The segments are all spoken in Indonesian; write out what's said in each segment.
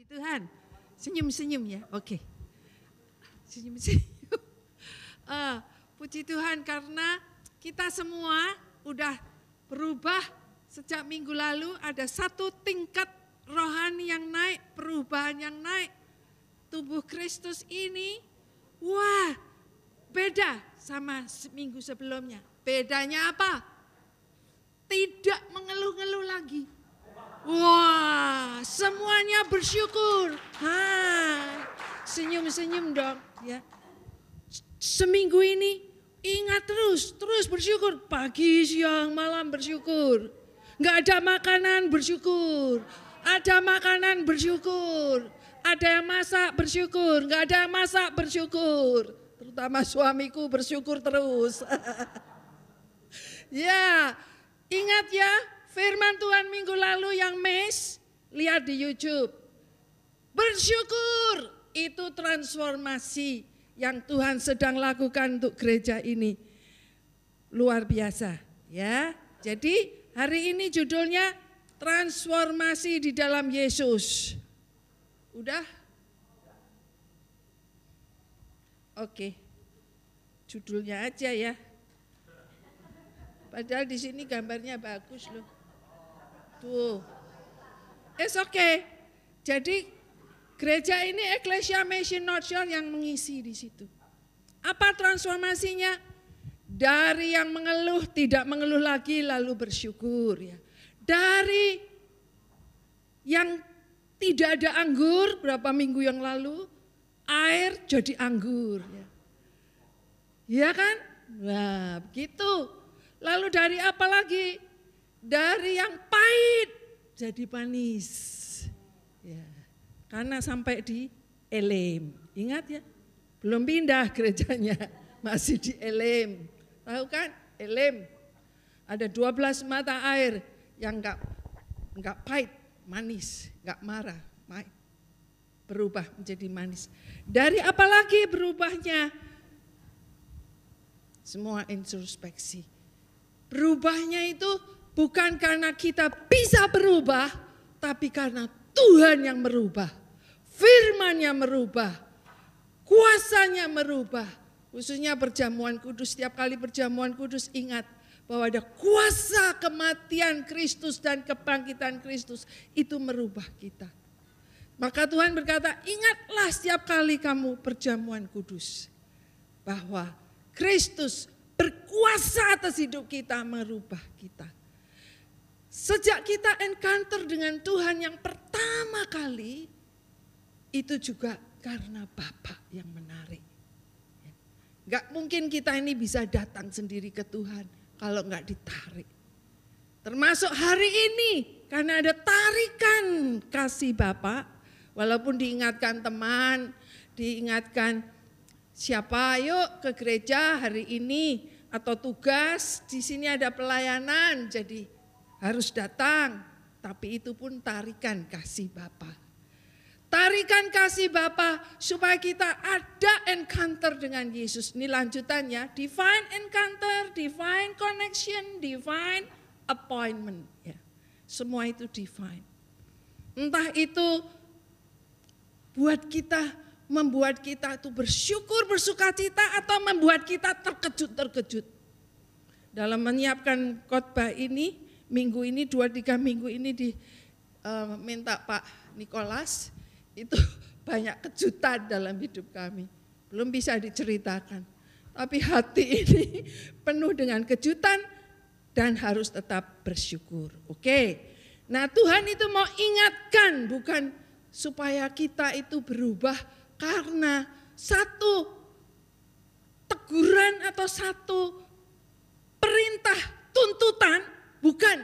Tuhan. Senyum-senyum ya, oke. Senyum-senyum. Puji Tuhan karena kita semua udah berubah sejak minggu lalu, ada satu tingkat rohani yang naik, perubahan yang naik. Tubuh Kristus ini, wah beda sama minggu sebelumnya. Bedanya apa? Tidak mengeluh-ngeluh lagi. Wah, semuanya bersyukur. Senyum-senyum dong ya. Seminggu ini ingat terus bersyukur. Pagi, siang, malam bersyukur. Enggak ada makanan bersyukur. Ada makanan bersyukur. Ada yang masak bersyukur. Enggak ada yang masak bersyukur. Terutama suamiku bersyukur terus. Ya, ingat ya firman Tuhan minggu lalu yang lihat di YouTube. Bersyukur itu transformasi yang Tuhan sedang lakukan untuk gereja ini. Luar biasa ya. Jadi hari ini judulnya transformasi di dalam Yesus. Udah? Oke. Judulnya aja ya. Padahal di sini gambarnya bagus loh. Tuh. It's okay. Jadi gereja ini Ecclesia Mission North Shore yang mengisi di situ. Apa transformasinya? Dari yang mengeluh tidak mengeluh lagi lalu bersyukur ya. Dari yang tidak ada anggur berapa minggu yang lalu, air jadi anggur ya. Iya kan? Nah, begitu. Lalu dari apa lagi? Dari yang pahit jadi manis. Ya. Karena sampai di Elim. Ingat ya? Belum pindah gerejanya. Masih di Elim. Tahu kan? Elim. Ada 12 mata air yang enggak pahit, manis, enggak marah, berubah menjadi manis. Dari apa lagi berubahnya? Semua introspeksi. Berubahnya itu bukan karena kita bisa berubah, tapi karena Tuhan yang merubah. Firman-Nya merubah. Kuasanya merubah. Khususnya perjamuan kudus, setiap kali perjamuan kudus ingat bahwa ada kuasa kematian Kristus dan kebangkitan Kristus. Itu merubah kita. Maka Tuhan berkata, ingatlah setiap kali kamu perjamuan kudus. Bahwa Kristus berkuasa atas hidup kita, merubah kita. Sejak kita encounter dengan Tuhan yang pertama kali, itu juga karena Bapa yang menarik. Gak mungkin kita ini bisa datang sendiri ke Tuhan kalau gak ditarik. Termasuk hari ini, karena ada tarikan kasih Bapa, walaupun diingatkan teman, diingatkan siapa yuk ke gereja hari ini, atau tugas, di sini ada pelayanan, jadi harus datang, tapi itu pun tarikan kasih Bapa. Tarikan kasih Bapa supaya kita ada encounter dengan Yesus. Ini lanjutannya, divine encounter, divine connection, divine appointment. Ya. Semua itu divine. Entah itu membuat kita itu bersyukur, bersukacita, atau membuat kita terkejut-terkejut. Dalam menyiapkan khotbah ini, minggu ini, 2-3 minggu ini minta Pak Nikolas, itu banyak kejutan dalam hidup kami. Belum bisa diceritakan. Tapi hati ini penuh dengan kejutan dan harus tetap bersyukur. Oke. Nah Tuhan itu mau ingatkan, bukan supaya kita itu berubah karena satu teguran atau satu perintah tuntutan, bukan.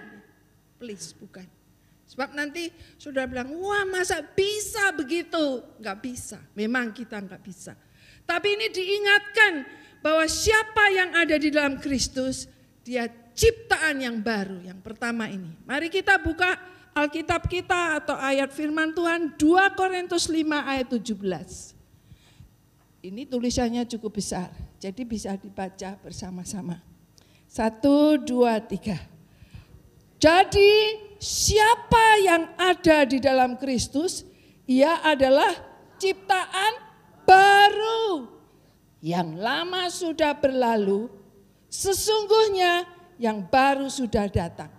Please, bukan. Sebab nanti sudah bilang, wah masa bisa begitu? Enggak bisa, memang kita enggak bisa. Tapi ini diingatkan bahwa siapa yang ada di dalam Kristus, dia ciptaan yang baru. Yang pertama ini, mari kita buka Alkitab kita atau ayat firman Tuhan 2 Korintus 5 ayat 17. Ini tulisannya cukup besar, jadi bisa dibaca bersama-sama. 1, 2, 3. Jadi siapa yang ada di dalam Kristus, Ia adalah ciptaan baru. Yang lama sudah berlalu, sesungguhnya yang baru sudah datang.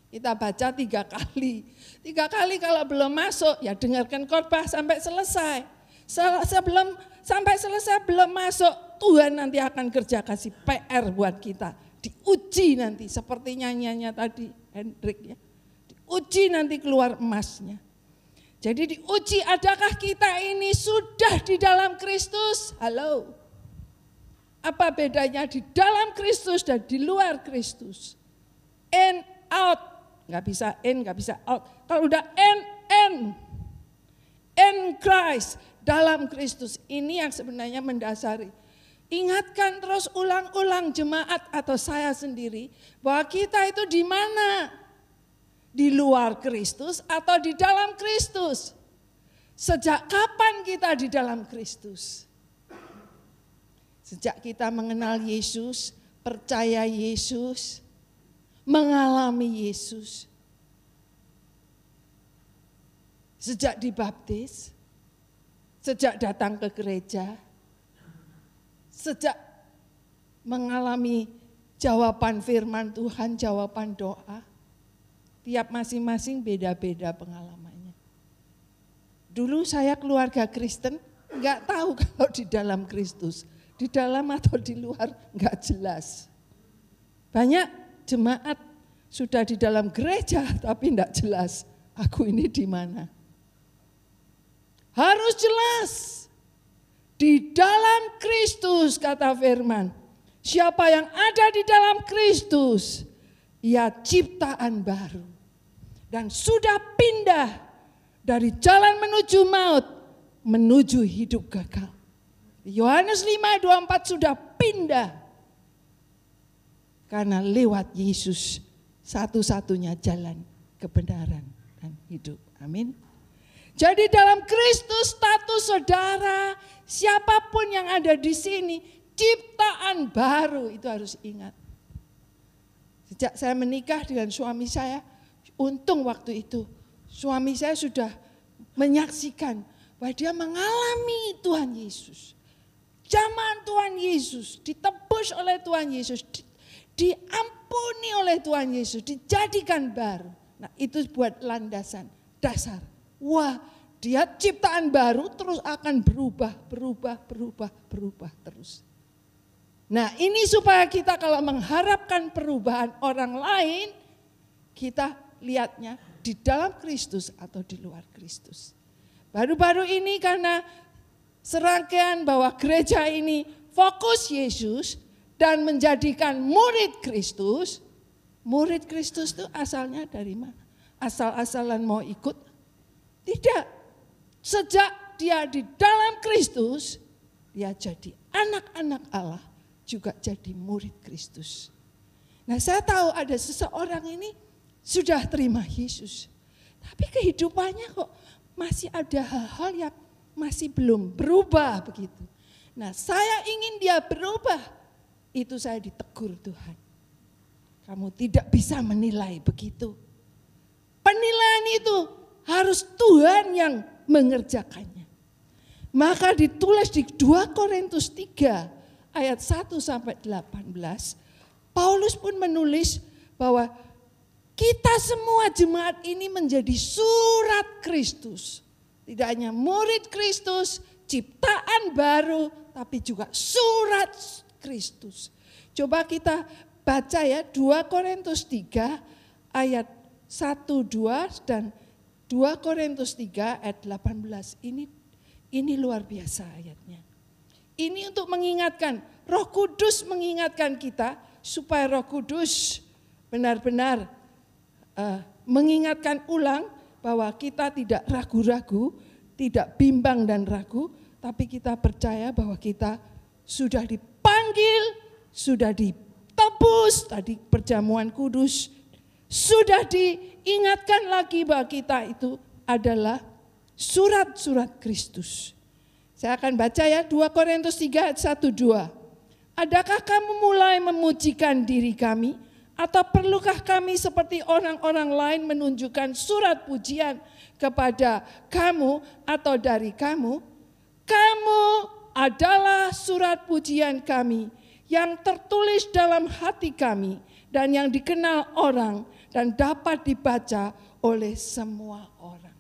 Kita baca 3 kali. 3 kali kalau belum masuk, ya dengarkan khotbah sampai selesai. Sebelum sampai selesai belum masuk, Tuhan nanti akan kerja kasih PR buat kita. Diuji nanti seperti nyanyiannya tadi Hendrik ya. Diuji nanti keluar emasnya. Jadi diuji, adakah kita ini sudah di dalam Kristus? Halo. Apa bedanya di dalam Kristus dan di luar Kristus? In, out. Nggak bisa in, nggak bisa out. Kalau udah in Christ, dalam Kristus. Ini yang sebenarnya mendasari. Ingatkan terus ulang-ulang jemaat atau saya sendiri bahwa kita itu di mana? Di luar Kristus atau di dalam Kristus? Sejak kapan kita di dalam Kristus? Sejak kita mengenal Yesus, percaya Yesus, mengalami Yesus. Sejak dibaptis, sejak datang ke gereja, sejak mengalami jawaban firman Tuhan, jawaban doa, tiap masing-masing beda-beda pengalamannya. Dulu saya keluarga Kristen, enggak tahu kalau di dalam Kristus. Di dalam atau di luar enggak jelas. Banyak jemaat sudah di dalam gereja tapi enggak jelas aku ini di mana. Harus jelas. Di dalam Kristus kata firman. Siapa yang ada di dalam Kristus, ia ciptaan baru. Dan sudah pindah dari jalan menuju maut menuju hidup kekal. Yohanes 5:24 sudah pindah. Karena lewat Yesus satu-satunya jalan kebenaran dan hidup. Amin. Jadi dalam Kristus status saudara, siapapun yang ada di sini, ciptaan baru, itu harus ingat. Sejak saya menikah dengan suami saya, untung waktu itu suami saya sudah menyaksikan bahwa dia mengalami Tuhan Yesus. Zaman Tuhan Yesus, ditebus oleh Tuhan Yesus, diampuni oleh Tuhan Yesus, dijadikan baru. Nah itu buat landasan, dasar. Wah, dia ciptaan baru terus akan berubah terus. Nah ini supaya kita kalau mengharapkan perubahan orang lain, kita lihatnya di dalam Kristus atau di luar Kristus. Baru-baru ini karena serangkaian bahwa gereja ini fokus Yesus dan menjadikan murid Kristus. Murid Kristus itu asalnya dari mana? Asal-asalan mau ikut? Tidak. Sejak dia di dalam Kristus, dia jadi anak-anak Allah, juga jadi murid Kristus. Nah saya tahu ada seseorang ini sudah terima Yesus. Tapi kehidupannya kok masih ada hal-hal yang masih belum berubah begitu. Nah saya ingin dia berubah, itu saya ditegur Tuhan. Kamu tidak bisa menilai begitu. Penilaian itu harus Tuhan yang mengerjakannya. Maka ditulis di 2 Korintus 3 ayat 1 sampai 18, Paulus pun menulis bahwa kita semua jemaat ini menjadi surat Kristus. Tidak hanya murid Kristus, ciptaan baru, tapi juga surat Kristus. Coba kita baca ya 2 Korintus 3 ayat 1, 2 dan 2 Korintus 3 ayat 18. Ini luar biasa ayatnya. Ini untuk mengingatkan, Roh Kudus mengingatkan kita supaya Roh Kudus benar-benar mengingatkan ulang bahwa kita tidak ragu-ragu, tidak bimbang dan ragu, tapi kita percaya bahwa kita sudah dipanggil, sudah ditebus, tadi perjamuan kudus, sudah diingatkan lagi bahwa kita itu adalah surat-surat Kristus. Saya akan baca ya 2 Korintus 3 ayat 1-2. Adakah kamu mulai memujikan diri kami Atau perlukah kami seperti orang-orang lain menunjukkan surat pujian kepada kamu atau dari kamu? Kamu adalah surat pujian kami yang tertulis dalam hati kami dan yang dikenal orang dan dapat dibaca oleh semua orang.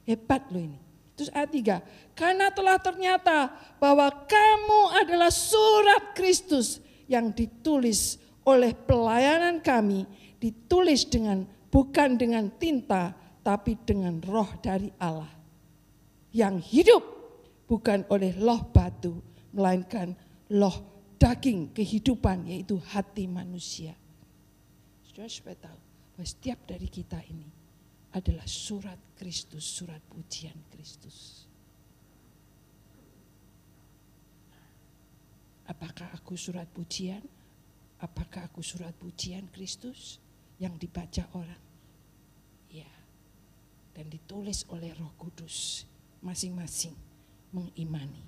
Hebat loh ini. Terus ayat 3, karena telah ternyata bahwa kamu adalah surat Kristus yang ditulis oleh pelayanan kami, ditulis bukan dengan tinta, tapi dengan roh dari Allah. Yang hidup bukan oleh loh batu, melainkan loh daging kehidupan, yaitu hati manusia. Saudara supaya tahu bahwa setiap dari kita ini adalah surat Kristus, surat pujian Kristus. Apakah aku surat pujian? Apakah aku surat pujian Kristus yang dibaca orang? Ya, dan ditulis oleh Roh Kudus, masing-masing mengimani.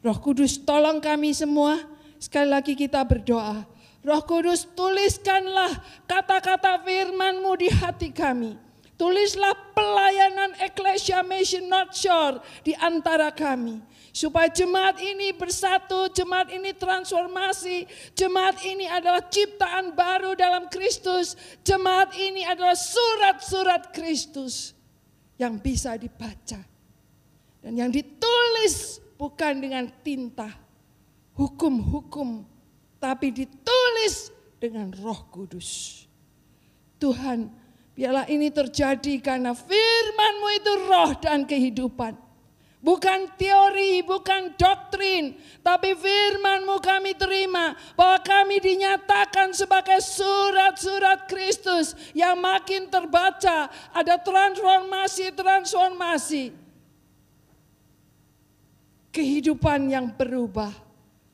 Roh Kudus tolong kami semua, sekali lagi kita berdoa. Roh Kudus tuliskanlah kata-kata firman-Mu di hati kami. Tulislah pelayanan Ecclesia Mission North Shore di antara kami. Supaya jemaat ini bersatu, jemaat ini transformasi, jemaat ini adalah ciptaan baru dalam Kristus. Jemaat ini adalah surat-surat Kristus yang bisa dibaca. Dan yang ditulis bukan dengan tinta, hukum-hukum, tapi ditulis dengan Roh Kudus. Tuhan, biarlah ini terjadi karena firman-Mu itu roh dan kehidupan. Bukan teori, bukan doktrin, tapi firman-Mu kami terima bahwa kami dinyatakan sebagai surat-surat Kristus yang makin terbaca, ada transformasi. Kehidupan yang berubah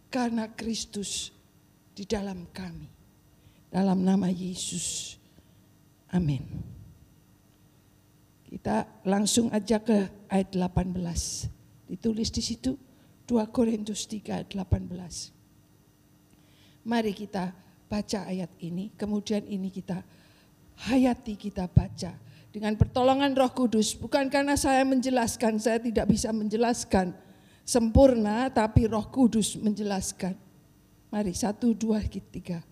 karena Kristus di dalam kami. Dalam nama Yesus. Amin. Kita langsung aja ke ayat 18. Ditulis di situ 2 Korintus 3 ayat 18. Mari kita baca ayat ini, kemudian ini kita hayati, kita baca. Dengan pertolongan Roh Kudus, bukan karena saya menjelaskan, saya tidak bisa menjelaskan sempurna, tapi Roh Kudus menjelaskan. Mari 1, 2, 3.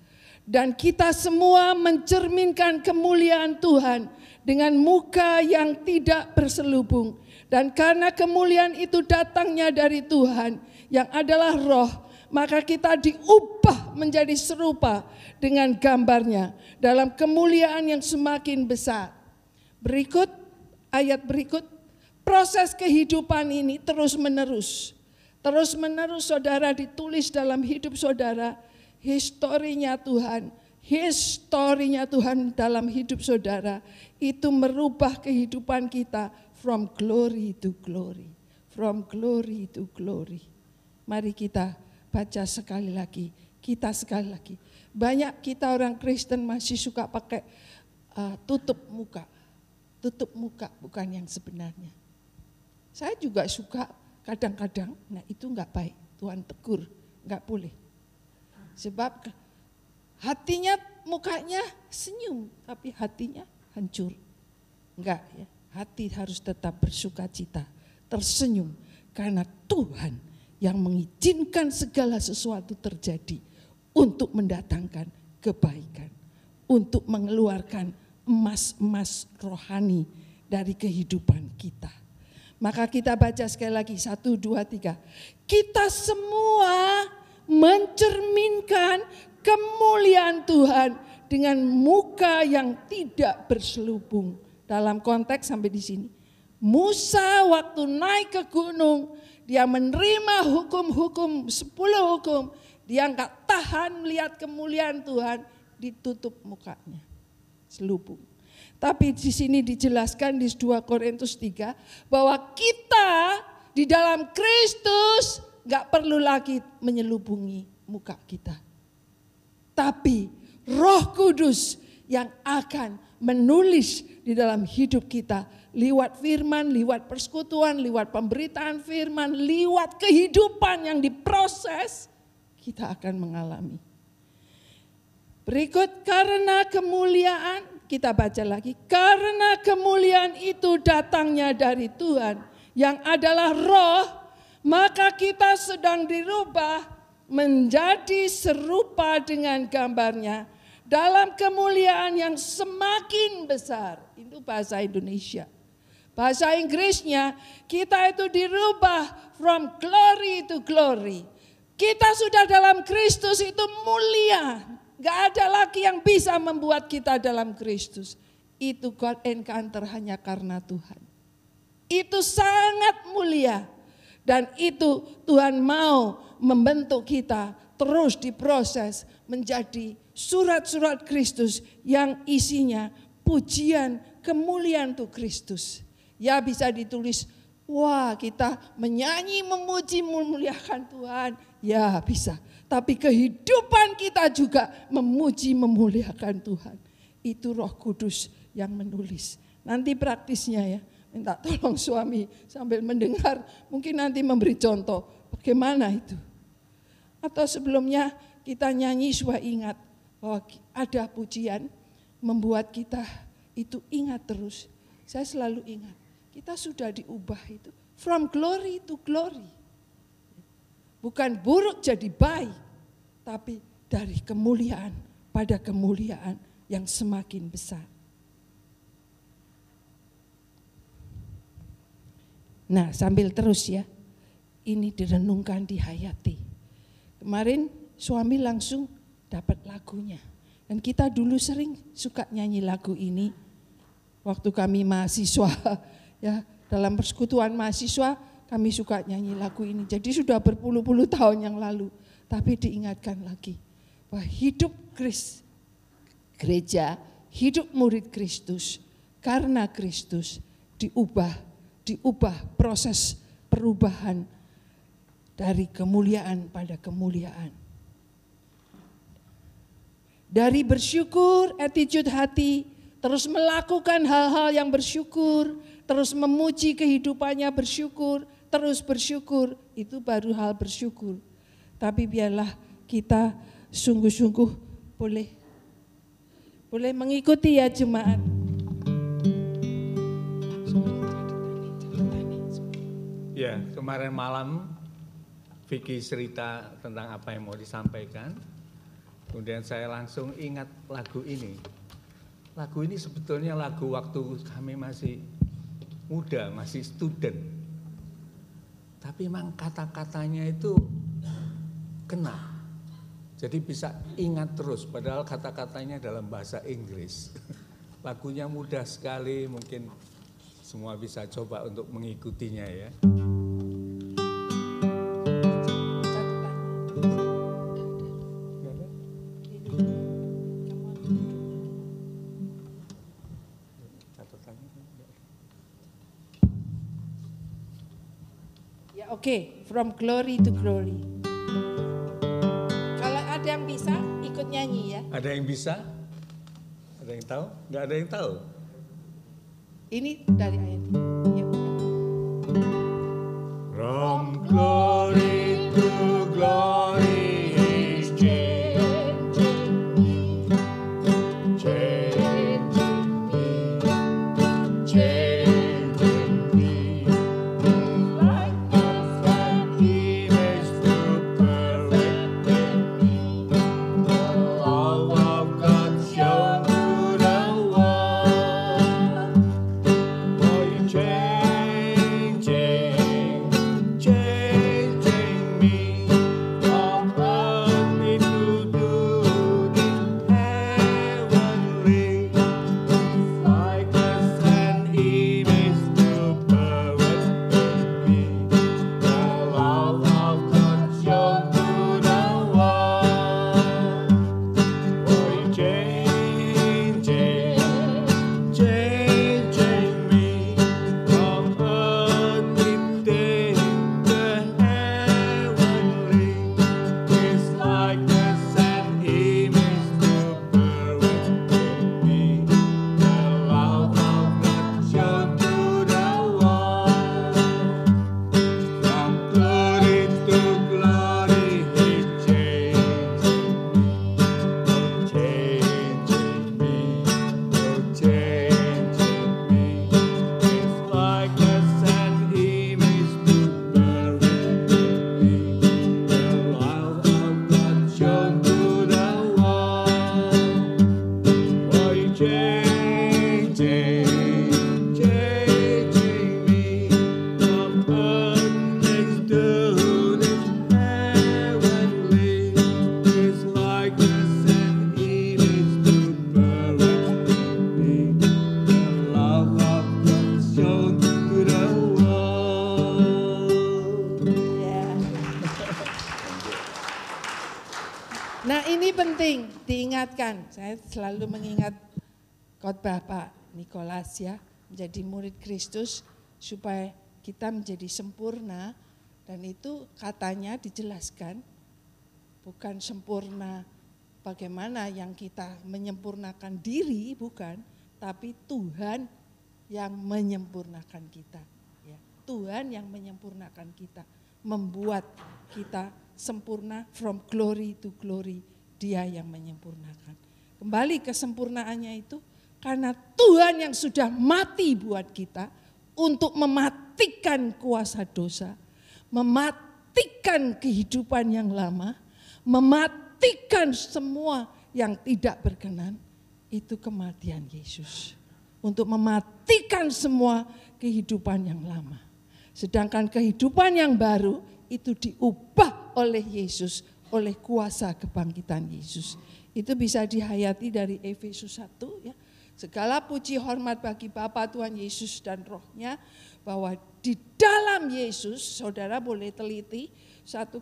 Dan kita semua mencerminkan kemuliaan Tuhan dengan muka yang tidak berselubung. Dan karena kemuliaan itu datangnya dari Tuhan yang adalah roh, maka kita diubah menjadi serupa dengan gambarnya dalam kemuliaan yang semakin besar. Berikut, ayat berikut, proses kehidupan ini terus menerus. Terus menerus saudara ditulis dalam hidup saudara. Historinya Tuhan dalam hidup saudara itu merubah kehidupan kita from glory to glory, from glory to glory. Mari kita baca sekali lagi, Banyak kita orang Kristen masih suka pakai tutup muka bukan yang sebenarnya. Saya juga suka kadang-kadang, nah itu enggak baik, Tuhan tegur, enggak boleh. Sebab hatinya, mukanya senyum, tapi hatinya hancur. Enggak ya, hati harus tetap bersukacita, tersenyum. Karena Tuhan yang mengizinkan segala sesuatu terjadi untuk mendatangkan kebaikan. Untuk mengeluarkan emas-emas rohani dari kehidupan kita. Maka kita baca sekali lagi, 1, 2, 3. Kita semua mencerminkan kemuliaan Tuhan dengan muka yang tidak berselubung. Dalam konteks sampai di sini. Musa waktu naik ke gunung, dia menerima hukum-hukum, 10 hukum. Dia enggak tahan melihat kemuliaan Tuhan, ditutup mukanya. Selubung. Tapi di sini dijelaskan di 2 Korintus 3 bahwa kita di dalam Kristus gak perlu lagi menyelubungi muka kita. Tapi Roh Kudus yang akan menulis di dalam hidup kita. Lewat firman, lewat persekutuan, lewat pemberitaan firman, lewat kehidupan yang diproses. Kita akan mengalami. Berikut, karena kemuliaan, kita baca lagi. Karena kemuliaan itu datangnya dari Tuhan yang adalah roh, maka kita sedang dirubah menjadi serupa dengan gambarnya dalam kemuliaan yang semakin besar. Itu bahasa Indonesia. Bahasa Inggrisnya, kita itu dirubah from glory to glory. Kita sudah dalam Kristus itu mulia. Gak ada lagi yang bisa membuat kita dalam Kristus. Itu God encounter hanya karena Tuhan. Itu sangat mulia. Dan itu Tuhan mau membentuk kita terus diproses menjadi surat-surat Kristus yang isinya pujian kemuliaan untuk Kristus. Ya bisa ditulis, wah kita menyanyi, memuji, memuliakan Tuhan. Ya bisa, tapi kehidupan kita juga memuji, memuliakan Tuhan. Itu Roh Kudus yang menulis. Nanti praktisnya ya, minta tolong suami sambil mendengar, mungkin nanti memberi contoh bagaimana itu. Atau sebelumnya kita nyanyi supaya ingat bahwa ada pujian membuat kita itu ingat terus. Saya selalu ingat, kita sudah diubah itu from glory to glory. Bukan buruk jadi baik, tapi dari kemuliaan pada kemuliaan yang semakin besar. Nah, sambil terus ya, ini direnungkan, dihayati. Kemarin suami langsung dapat lagunya. Dan kita dulu sering suka nyanyi lagu ini. Waktu kami mahasiswa, ya dalam persekutuan mahasiswa kami suka nyanyi lagu ini. Jadi sudah berpuluh-puluh tahun yang lalu. Tapi diingatkan lagi bahwa hidup gereja, hidup murid Kristus, karena Kristus diubah proses perubahan dari kemuliaan pada kemuliaan. Dari bersyukur, attitude hati, terus melakukan hal-hal yang bersyukur, terus memuji kehidupannya bersyukur, terus bersyukur, itu baru hal bersyukur. Tapi biarlah kita sungguh-sungguh boleh mengikuti ya jemaat. Ya, kemarin malam Vicky cerita tentang apa yang mau disampaikan. Kemudian saya langsung ingat lagu ini. Lagu ini sebetulnya lagu waktu kami masih muda, masih student. Tapi memang kata-katanya itu kena. Jadi bisa ingat terus, padahal kata-katanya dalam bahasa Inggris. Lagunya mudah sekali, mungkin semua bisa coba untuk mengikutinya ya. Oke, from glory to glory. Kalau ada yang bisa ikut nyanyi ya. Ada yang bisa? Ada yang tahu? Nggak ada yang tahu? Ini dari ayat ini. Ya, from glory to glory is changing me, changing me, changing me. Change penting diingatkan. Saya selalu mengingat khotbah Pak Nikolas ya, menjadi murid Kristus supaya kita menjadi sempurna, dan itu katanya dijelaskan bukan sempurna bagaimana yang kita menyempurnakan diri, bukan, tapi Tuhan yang menyempurnakan kita. Ya, Tuhan yang menyempurnakan kita, membuat kita sempurna from glory to glory. Dia yang menyempurnakan. Kembali kesempurnaannya itu karena Tuhan yang sudah mati buat kita untuk mematikan kuasa dosa, mematikan kehidupan yang lama, mematikan semua yang tidak berkenan. Itu kematian Yesus. Untuk mematikan semua kehidupan yang lama. Sedangkan kehidupan yang baru itu diubah oleh Yesus, oleh kuasa kebangkitan Yesus. Itu bisa dihayati dari Efesus 1 ya. Segala puji hormat bagi Bapa Tuhan Yesus dan Roh-Nya, bahwa di dalam Yesus, saudara boleh teliti 1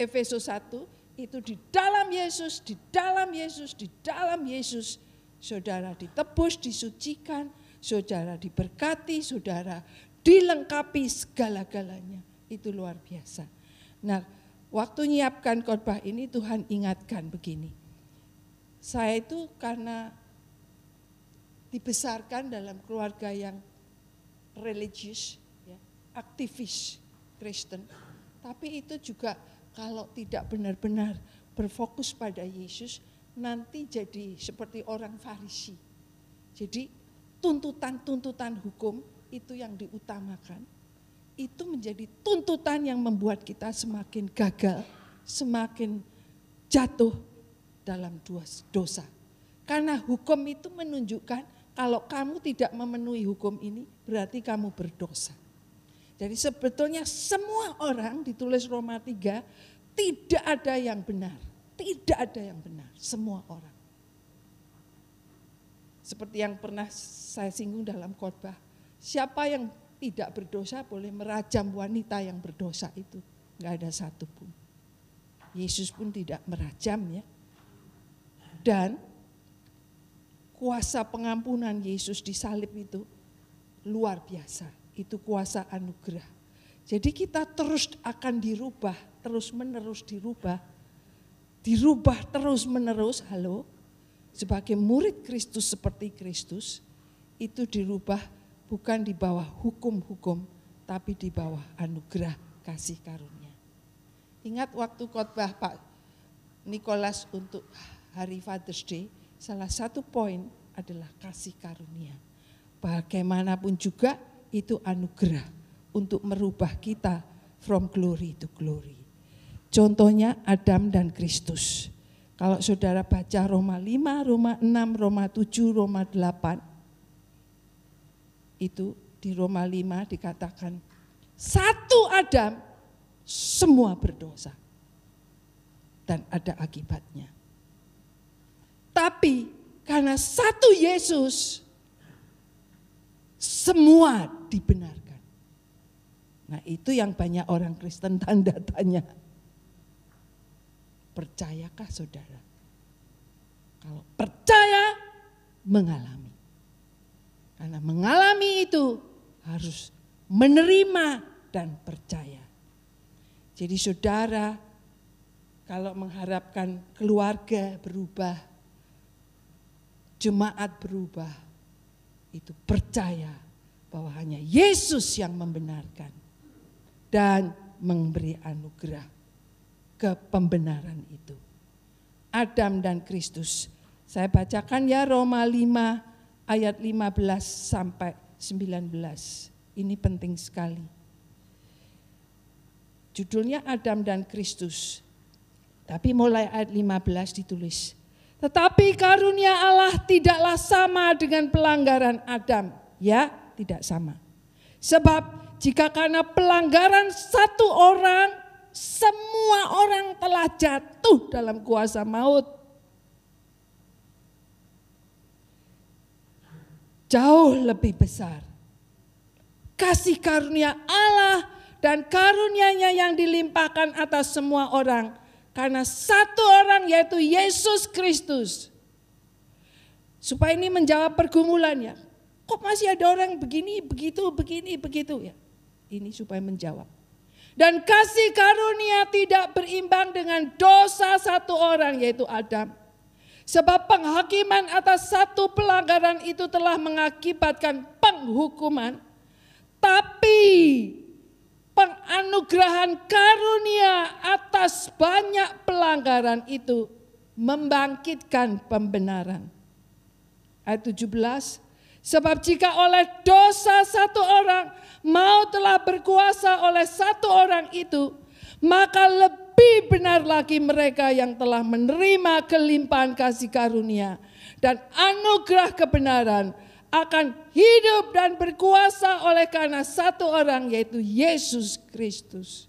Efesus 1, itu di dalam Yesus, di dalam Yesus, di dalam Yesus, saudara ditebus, disucikan, saudara diberkati, saudara dilengkapi segala-galanya. Itu luar biasa. Nah, waktu nyiapkan khotbah ini Tuhan ingatkan begini. Saya itu karena dibesarkan dalam keluarga yang religius, ya, aktivis Kristen. Tapi itu juga kalau tidak benar-benar berfokus pada Yesus, nanti jadi seperti orang Farisi. Jadi tuntutan-tuntutan hukum itu yang diutamakan. Itu menjadi tuntutan yang membuat kita semakin gagal, semakin jatuh dalam dosa. Karena hukum itu menunjukkan kalau kamu tidak memenuhi hukum ini, berarti kamu berdosa. Jadi sebetulnya semua orang, ditulis Roma 3, tidak ada yang benar. Tidak ada yang benar, semua orang. Seperti yang pernah saya singgung dalam khotbah, siapa yang tidak berdosa boleh merajam wanita yang berdosa itu. Enggak ada satupun. Yesus pun tidak merajam ya. Dan kuasa pengampunan Yesus di salib itu luar biasa. Itu kuasa anugerah. Jadi kita terus akan dirubah, terus menerus dirubah. Dirubah terus menerus, halo. Sebagai murid Kristus seperti Kristus, itu dirubah bukan di bawah hukum-hukum, tapi di bawah anugerah kasih karunia. Ingat waktu khotbah Pak Nikolas untuk hari Father's Day, salah satu poin adalah kasih karunia. Bagaimanapun juga itu anugerah untuk merubah kita from glory to glory. Contohnya Adam dan Kristus. Kalau saudara baca Roma 5, Roma 6, Roma 7, Roma 8, itu di Roma 5 dikatakan satu Adam semua berdosa dan ada akibatnya. Tapi karena satu Yesus semua dibenarkan. Nah itu yang banyak orang Kristen tanda tanya. Percayakah saudara? Kalau percaya mengalami. Karena mengalami itu harus menerima dan percaya. Jadi saudara kalau mengharapkan keluarga berubah, jemaat berubah, itu percaya bahwa hanya Yesus yang membenarkan dan memberi anugerah kepembenaran itu. Adam dan Kristus. Saya bacakan ya Roma 5 ayat 15 sampai 19. Ini penting sekali. Judulnya Adam dan Kristus. Tapi mulai ayat 15 ditulis. Tetapi karunia Allah tidaklah sama dengan pelanggaran Adam. Ya, tidak sama. Sebab jika karena pelanggaran satu orang, semua orang telah jatuh dalam kuasa maut. Jauh lebih besar kasih karunia Allah dan karunia-Nya yang dilimpahkan atas semua orang karena satu orang yaitu Yesus Kristus. Supaya ini menjawab pergumulannya. Kok masih ada orang begini, begitu ya. Ini supaya menjawab. Dan kasih karunia tidak berimbang dengan dosa satu orang yaitu Adam. Sebab penghakiman atas satu pelanggaran itu telah mengakibatkan penghukuman. Tapi penganugerahan karunia atas banyak pelanggaran itu membangkitkan pembenaran. Ayat 17, sebab jika oleh dosa satu orang maut telah berkuasa oleh satu orang itu, maka lebih benar lagi mereka yang telah menerima kelimpahan kasih karunia dan anugerah kebenaran akan hidup dan berkuasa oleh karena satu orang yaitu Yesus Kristus.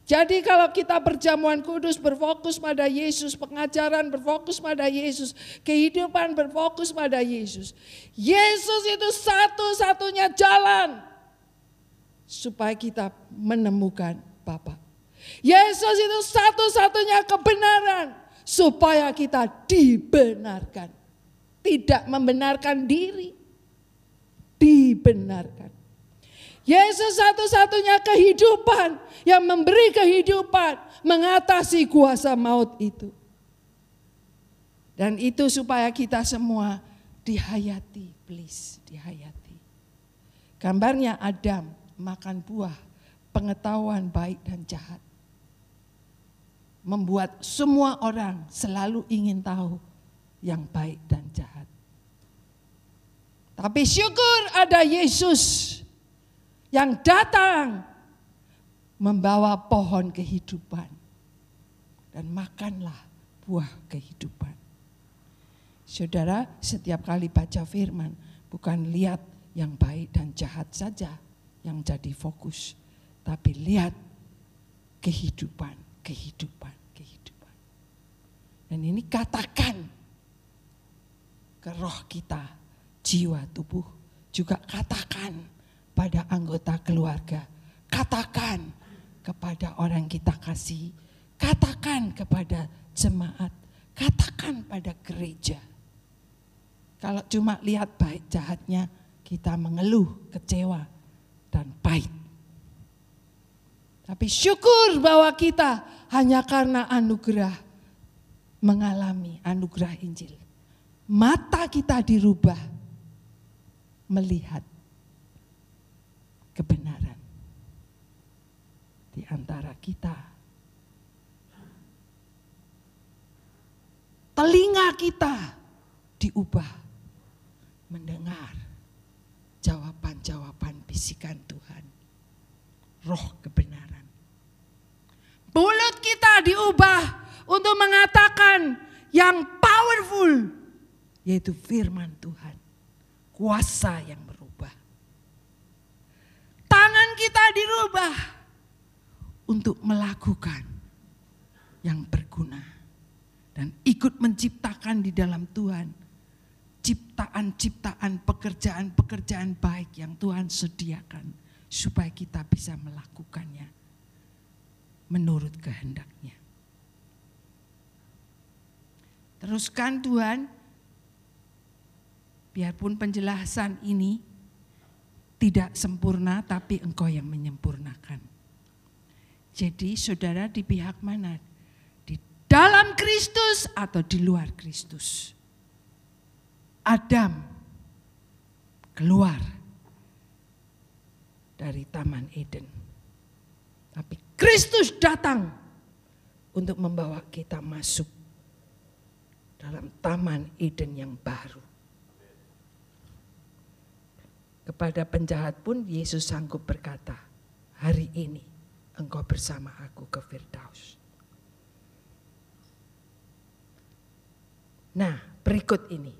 Jadi kalau kita perjamuan kudus berfokus pada Yesus, pengajaran berfokus pada Yesus, kehidupan berfokus pada Yesus. Yesus itu satu-satunya jalan supaya kita menemukan Bapa. Yesus itu satu-satunya kebenaran supaya kita dibenarkan. Tidak membenarkan diri, dibenarkan. Yesus satu-satunya kehidupan yang memberi kehidupan, mengatasi kuasa maut itu. Dan itu supaya kita semua dihayati, please, dihayati. Gambarnya Adam makan buah pengetahuan baik dan jahat. Membuat semua orang selalu ingin tahu yang baik dan jahat. Tapi syukur ada Yesus yang datang membawa pohon kehidupan. Dan makanlah buah kehidupan. Saudara, setiap kali baca firman, bukan lihat yang baik dan jahat saja yang jadi fokus. Tapi lihat kehidupan. Dan ini katakan ke roh kita, jiwa, tubuh. Juga katakan pada anggota keluarga. Katakan kepada orang kita kasih. Katakan kepada jemaat. Katakan pada gereja. Kalau cuma lihat baik jahatnya, kita mengeluh, kecewa, dan pahit. Tapi syukur bahwa kita hanya karena anugerah mengalami anugerah Injil. Mata kita dirubah melihat kebenaran di antara kita. Telinga kita diubah mendengar jawaban-jawaban bisikan Tuhan. Roh kebenaran. Mulut kita diubah untuk mengatakan yang powerful, yaitu firman Tuhan. Kuasa yang merubah. Tangan kita dirubah untuk melakukan yang berguna. Dan ikut menciptakan di dalam Tuhan. Ciptaan-ciptaan, pekerjaan-pekerjaan baik yang Tuhan sediakan. Supaya kita bisa melakukannya menurut kehendaknya. Teruskan Tuhan, biarpun penjelasan ini tidak sempurna, tapi Engkau yang menyempurnakan. Jadi saudara di pihak mana? Di dalam Kristus atau di luar Kristus? Adam keluar dari Taman Eden. Tapi Kristus datang untuk membawa kita masuk dalam Taman Eden yang baru. Kepada penjahat pun Yesus sanggup berkata, hari ini engkau bersama aku ke Firdaus. Nah, berikut ini.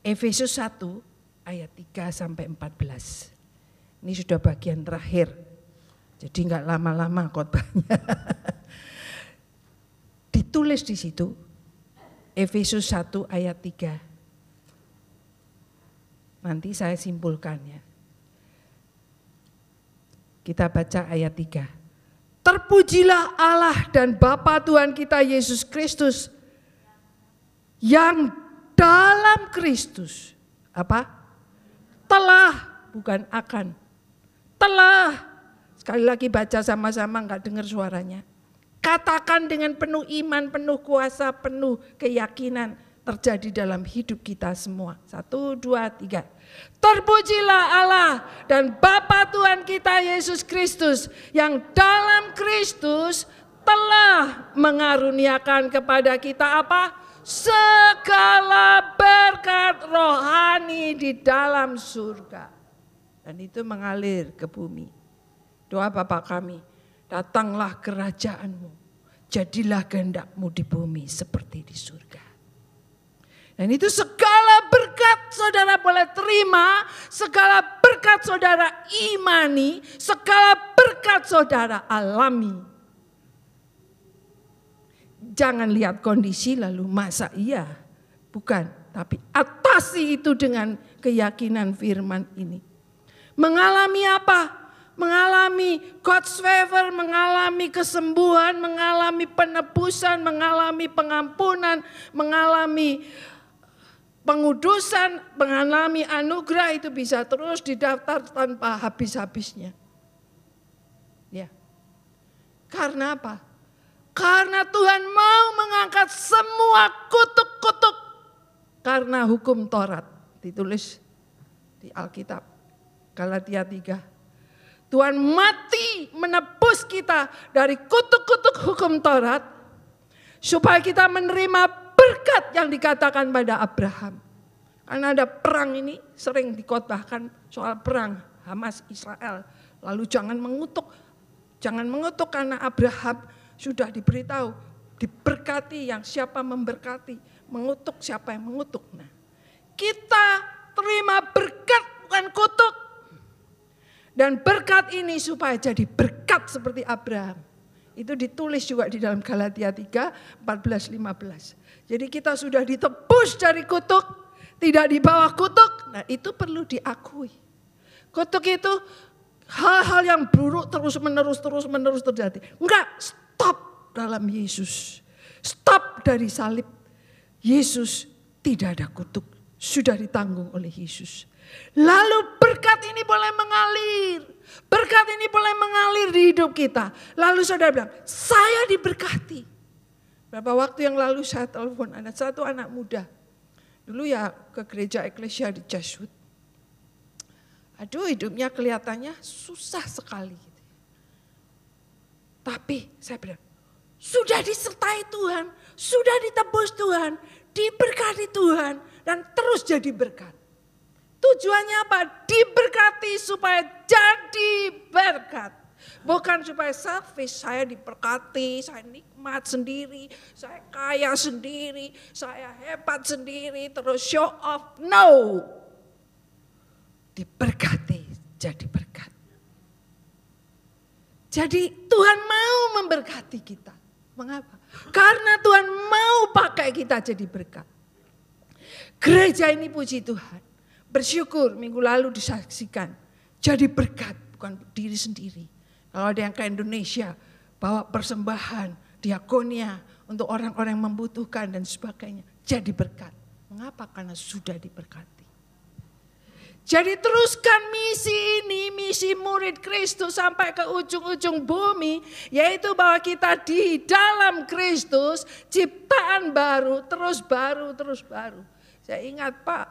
Efesus 1 ayat 3 sampai 14. Ini sudah bagian terakhir. Jadi enggak lama-lama khotbahnya. Ditulis di situ Efesus 1 ayat 3. Nanti saya simpulkan ya. Kita baca ayat 3. Terpujilah Allah dan Bapa Tuhan kita Yesus Kristus yang dalam Kristus telah, bukan akan, telah. Sekali lagi baca sama-sama, enggak dengar suaranya. Katakan dengan penuh iman, penuh kuasa, penuh keyakinan terjadi dalam hidup kita semua. 1, 2, 3. Terpujilah Allah dan Bapa Tuhan kita Yesus Kristus yang dalam Kristus telah mengaruniakan kepada kita segala berkat rohani di dalam surga. Dan itu mengalir ke bumi. Doa Bapa kami, datanglah kerajaanmu, jadilah kehendak-mu di bumi seperti di surga. Dan itu segala berkat saudara boleh terima, segala berkat saudara imani, segala berkat saudara alami. Jangan lihat kondisi lalu masa iya, bukan. Tapi atasi itu dengan keyakinan firman ini. Mengalami apa? Mengalami God's favor, mengalami kesembuhan, mengalami penebusan, mengalami pengampunan, mengalami pengudusan, mengalami anugerah, itu bisa terus didaftar tanpa habis-habisnya. Ya. Karena apa? Karena Tuhan mau mengangkat semua kutuk-kutuk karena hukum Taurat. Ditulis di Alkitab, Galatia 3. Tuhan mati menebus kita dari kutuk-kutuk hukum Taurat supaya kita menerima berkat yang dikatakan pada Abraham. Karena ada perang ini, sering dikotbahkan soal perang Hamas Israel. Lalu jangan mengutuk karena Abraham sudah diberitahu diberkati yang siapa memberkati, mengutuk siapa yang mengutuk. Nah, kita terima berkat bukan kutuk. Dan berkat ini supaya jadi berkat seperti Abraham. Itu ditulis juga di dalam Galatia 3, 14-15. Jadi kita sudah ditebus dari kutuk, tidak di bawah kutuk. Nah itu perlu diakui. Kutuk itu hal-hal yang buruk terus-menerus terjadi. Enggak, stop dalam Yesus. Stop dari salib. Yesus tidak ada kutuk. Sudah ditanggung oleh Yesus. Lalu berkat ini boleh mengalir. Berkat ini boleh mengalir di hidup kita. Lalu saudara bilang, saya diberkati. Beberapa waktu yang lalu saya telepon ada satu anak muda. Dulu ya ke gereja eklesia di Jesuit. Aduh hidupnya kelihatannya susah sekali. Tapi saya bilang, sudah disertai Tuhan. Sudah ditebus Tuhan. Diberkati Tuhan. Dan terus jadi berkat. Tujuannya apa? Diberkati supaya jadi berkat. Bukan supaya selfish, saya diberkati, saya nikmat sendiri, saya kaya sendiri, saya hebat sendiri, terus show off. No. Diberkati jadi berkat. Jadi Tuhan mau memberkati kita. Mengapa? Karena Tuhan mau pakai kita jadi berkat. Gereja ini puji Tuhan. Bersyukur minggu lalu disaksikan. Jadi berkat, bukan diri sendiri. Kalau ada yang ke Indonesia, bawa persembahan, diakonia untuk orang-orang yang membutuhkan dan sebagainya. Jadi berkat. Mengapa? Karena sudah diberkati. Jadi teruskan misi ini, misi murid Kristus sampai ke ujung-ujung bumi. Yaitu bahwa kita di dalam Kristus, ciptaan baru, terus baru, terus baru. Saya ingat Pak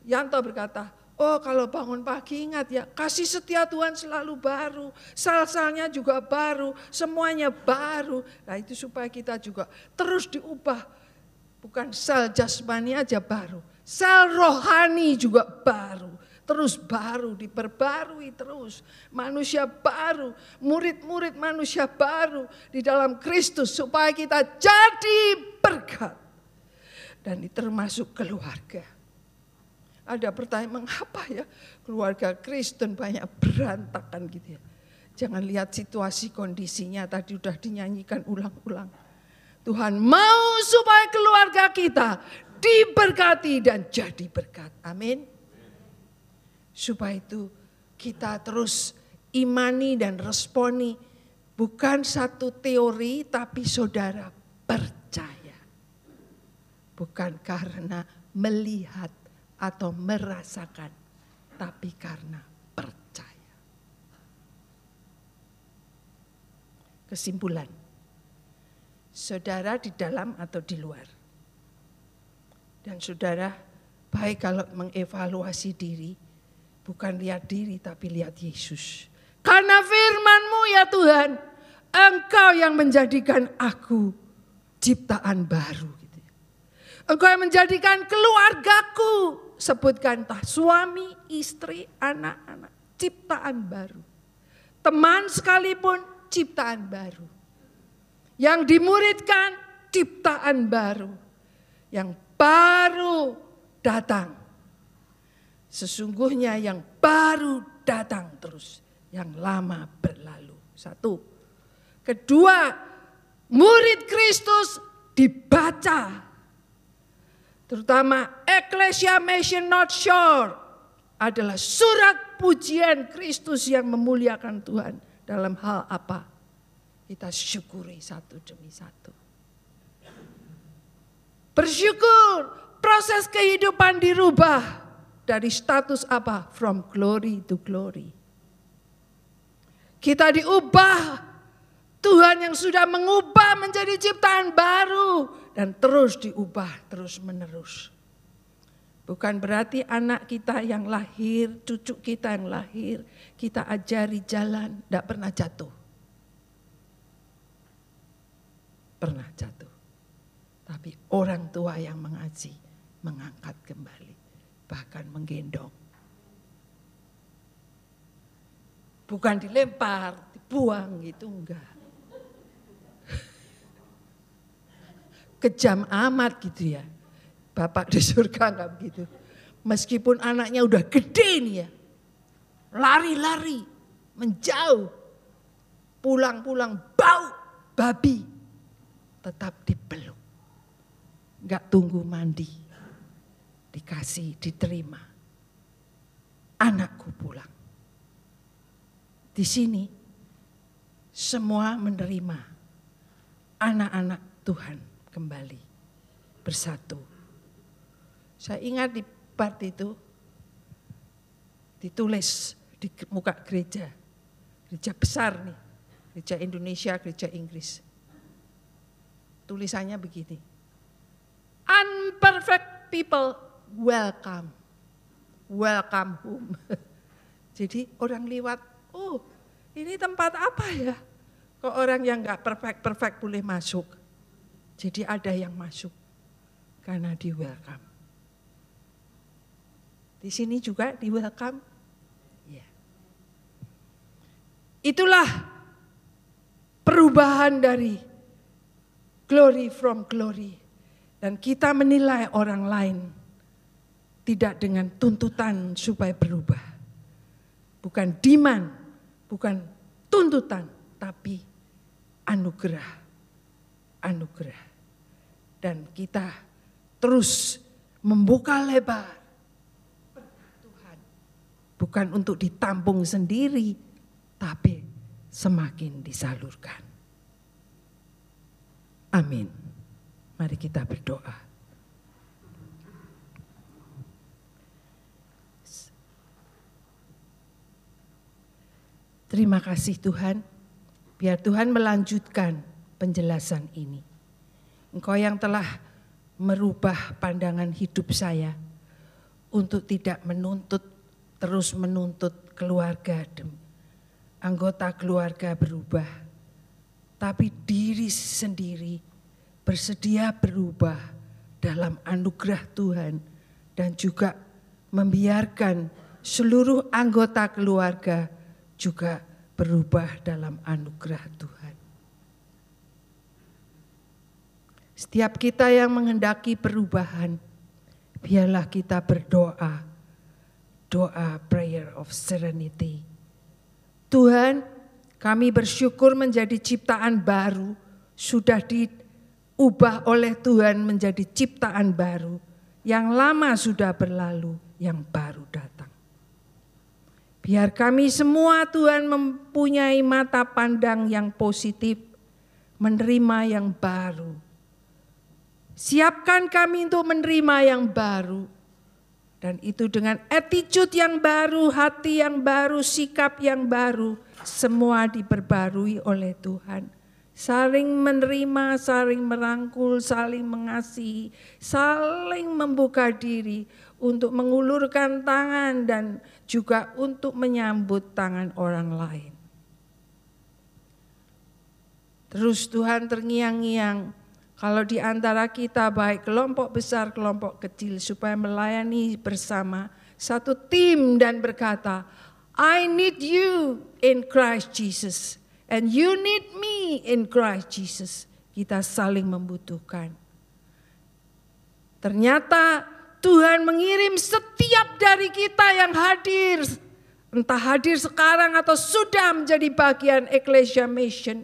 Yanto berkata, oh kalau bangun pagi ingat ya, kasih setia Tuhan selalu baru, sel-selnya juga baru, semuanya baru. Nah itu supaya kita juga terus diubah, bukan sel jasmani aja baru, sel rohani juga baru, terus baru, diperbarui terus. Manusia baru, murid-murid manusia baru di dalam Kristus supaya kita jadi berkat. Dan ini termasuk keluarga. Ada pertanyaan, mengapa ya keluarga Kristen banyak berantakan gitu ya. Jangan lihat situasi kondisinya, tadi udah dinyanyikan ulang-ulang. Tuhan mau supaya keluarga kita diberkati dan jadi berkat. Amin. Supaya itu kita terus imani dan responi Bukan satu teori, tapi saudara percaya. Bukan karena melihat atau merasakan, tapi karena percaya. Kesimpulan, saudara di dalam atau di luar. Dan saudara, baik kalau mengevaluasi diri, bukan lihat diri tapi lihat Yesus. Karena firman-Mu ya Tuhan, Engkau yang menjadikan aku ciptaan baru. Gitu. Engkau yang menjadikan keluargaku, sebutkan entah suami, istri, anak-anak, ciptaan baru. Teman sekalipun ciptaan baru. Yang dimuridkan ciptaan baru. Yang baru datang. Sesungguhnya yang baru datang terus. Yang lama berlalu. Satu. Kedua, murid Kristus dibaca. Terutama Ecclesia Mission North Shore adalah surat pujian Kristus yang memuliakan Tuhan. Dalam hal apa? Kita syukuri satu demi satu. Bersyukur, proses kehidupan dirubah. Dari status apa? From glory to glory. Kita diubah. Tuhan yang sudah mengubah menjadi ciptaan baru. Dan terus diubah, terus menerus. Bukan berarti anak kita yang lahir, cucu kita yang lahir, kita ajari jalan, tidak pernah jatuh. Pernah jatuh. Tapi orang tua yang mengaji, mengangkat kembali, bahkan menggendong. Bukan dilempar, dibuang gitu, enggak. Kejam amat gitu ya. Bapak di surga enggak begitu. Meskipun anaknya udah gede nih ya. Lari-lari, menjauh. Pulang-pulang bau babi. Tetap dipeluk. Enggak tunggu mandi. Dikasih, diterima. Anakku pulang. Di sini semua menerima anak-anak Tuhan kembali bersatu. Saya ingat di part itu ditulis di muka gereja besar nih, gereja Indonesia, gereja Inggris. Tulisannya begini, unperfect people welcome home. Jadi orang liwat, oh ini tempat apa ya? Kok orang yang gak perfect boleh masuk. Jadi ada yang masuk karena di welcome. Di sini juga di welcome. Ya. Itulah perubahan dari glory from glory. Dan kita menilai orang lain tidak dengan tuntutan supaya berubah. Bukan demand, bukan tuntutan, tapi anugerah. Anugerah. Dan kita terus membuka lebar Tuhan. Bukan untuk ditampung sendiri, tapi semakin disalurkan. Amin. Mari kita berdoa. Terima kasih Tuhan. Biar Tuhan melanjutkan penjelasan ini. Engkau yang telah merubah pandangan hidup saya untuk tidak terus menuntut keluarga, anggota keluarga berubah. Tapi diri sendiri bersedia berubah dalam anugerah Tuhan dan juga membiarkan seluruh anggota keluarga juga berubah dalam anugerah Tuhan. Setiap kita yang menghendaki perubahan, biarlah kita berdoa, doa prayer of serenity. Tuhan, kami bersyukur menjadi ciptaan baru, sudah diubah oleh Tuhan menjadi ciptaan baru. Yang lama sudah berlalu, yang baru datang. Biar kami semua Tuhan mempunyai mata pandang yang positif, menerima yang baru. Siapkan kami untuk menerima yang baru. Dan itu dengan attitude yang baru, hati yang baru, sikap yang baru. Semua diperbarui oleh Tuhan. Saling menerima, saling merangkul, saling mengasihi, saling membuka diri untuk mengulurkan tangan dan juga untuk menyambut tangan orang lain. Terus Tuhan terngiang-ngiang kalau di antara kita baik kelompok besar, kelompok kecil supaya melayani bersama satu tim dan berkata, I need you in Christ Jesus. And you need me in Christ Jesus. Kita saling membutuhkan. Ternyata Tuhan mengirim setiap dari kita yang hadir. Entah hadir sekarang atau sudah menjadi bagian Ecclesia Mission.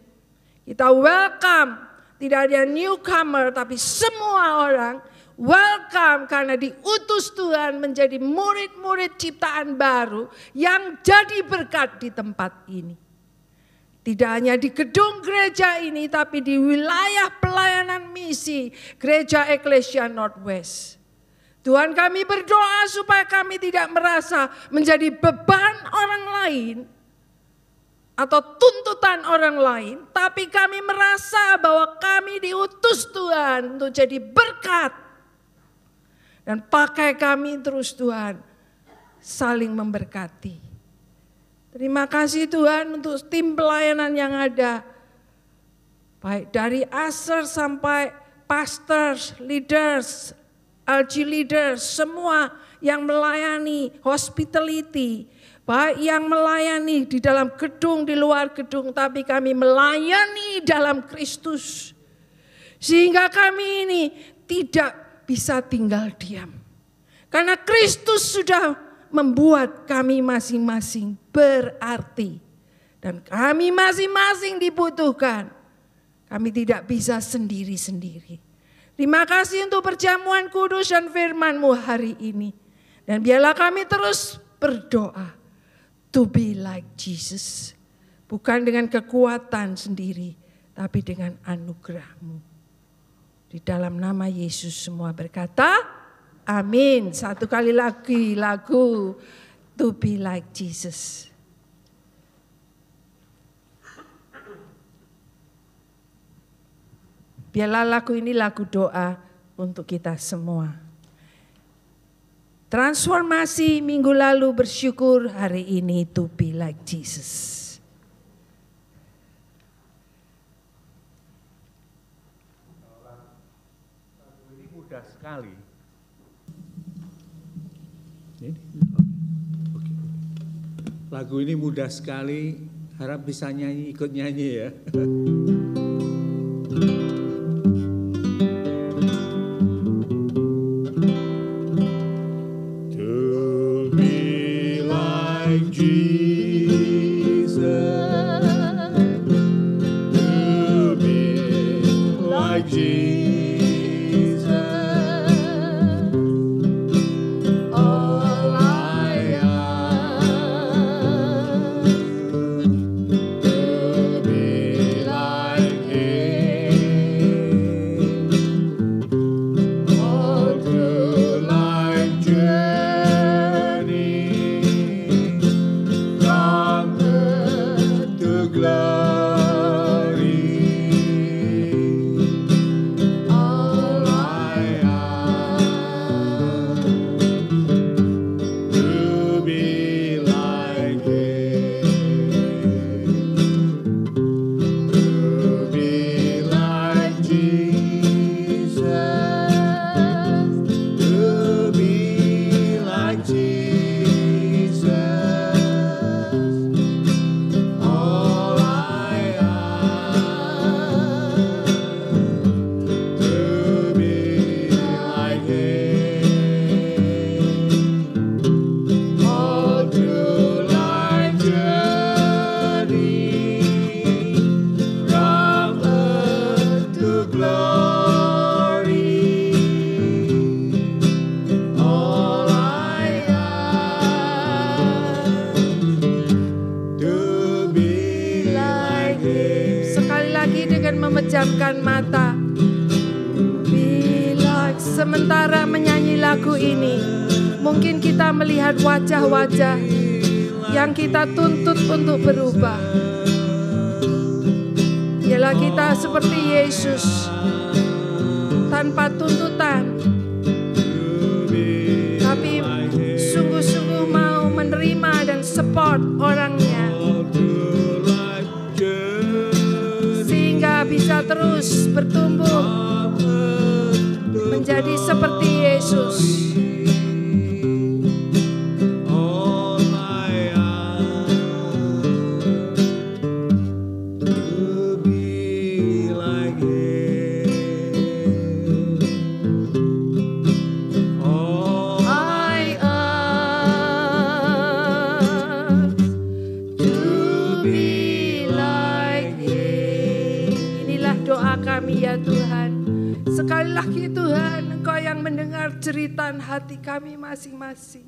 Kita welcome. Tidak ada newcomer tapi semua orang welcome karena diutus Tuhan menjadi murid-murid ciptaan baru yang jadi berkat di tempat ini. Tidak hanya di gedung gereja ini, tapi di wilayah pelayanan misi Gereja Ecclesia Northwest. Tuhan, kami berdoa supaya kami tidak merasa menjadi beban orang lain atau tuntutan orang lain, tapi kami merasa bahwa kami diutus Tuhan untuk jadi berkat. Dan pakai kami terus Tuhan, saling memberkati. Terima kasih Tuhan untuk tim pelayanan yang ada. Baik dari ASER sampai pastors, leaders, LG leaders, semua yang melayani hospitality. Baik yang melayani di dalam gedung, di luar gedung, tapi kami melayani dalam Kristus. Sehingga kami ini tidak bisa tinggal diam. Karena Kristus sudah membuat kami masing-masing berarti. Dan kami masing-masing dibutuhkan. Kami tidak bisa sendiri-sendiri. Terima kasih untuk perjamuan kudus dan firman-Mu hari ini. Dan biarlah kami terus berdoa. To be like Jesus. Bukan dengan kekuatan sendiri, tapi dengan anugerah-Mu. Di dalam nama Yesus semua berkata, amin. Satu kali lagi lagu To Be Like Jesus. Biarlah lagu ini lagu doa untuk kita semua. Transformasi minggu lalu, bersyukur hari ini to be like Jesus. Lagu ini mudah sekali. Lagu ini mudah sekali, harap bisa nyanyi, ikut nyanyi ya. To be like Jesus, to be like Jesus. memejamkan mata. Bila sementara menyanyi lagu ini, mungkin kita melihat wajah-wajah yang kita tuntut untuk berubah. Ialah kita seperti Yesus, tanpa tuntutan, tapi sungguh-sungguh mau menerima dan support orangnya, sehingga bisa terus bertumbuh menjadi seperti Yesus. Ya Tuhan, sekali lagi Tuhan, Engkau yang mendengar jeritan hati kami masing-masing.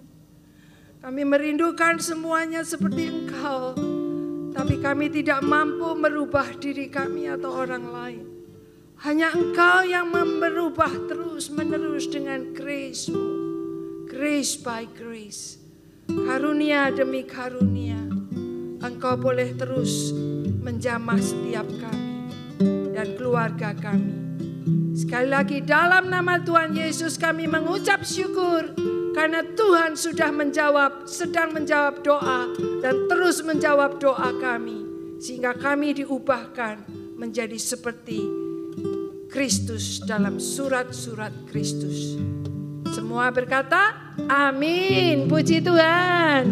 Kami merindukan semuanya seperti Engkau, tapi kami tidak mampu merubah diri kami atau orang lain. Hanya Engkau yang merubah terus menerus dengan grace-Mu, grace by grace, karunia demi karunia. Engkau boleh terus menjamah setiap kami dan keluarga kami. Sekali lagi dalam nama Tuhan Yesus kami mengucap syukur karena Tuhan sudah sedang menjawab doa dan terus menjawab doa kami, sehingga kami diubahkan menjadi seperti Kristus dalam surat-surat Kristus. Semua berkata amin. Puji Tuhan.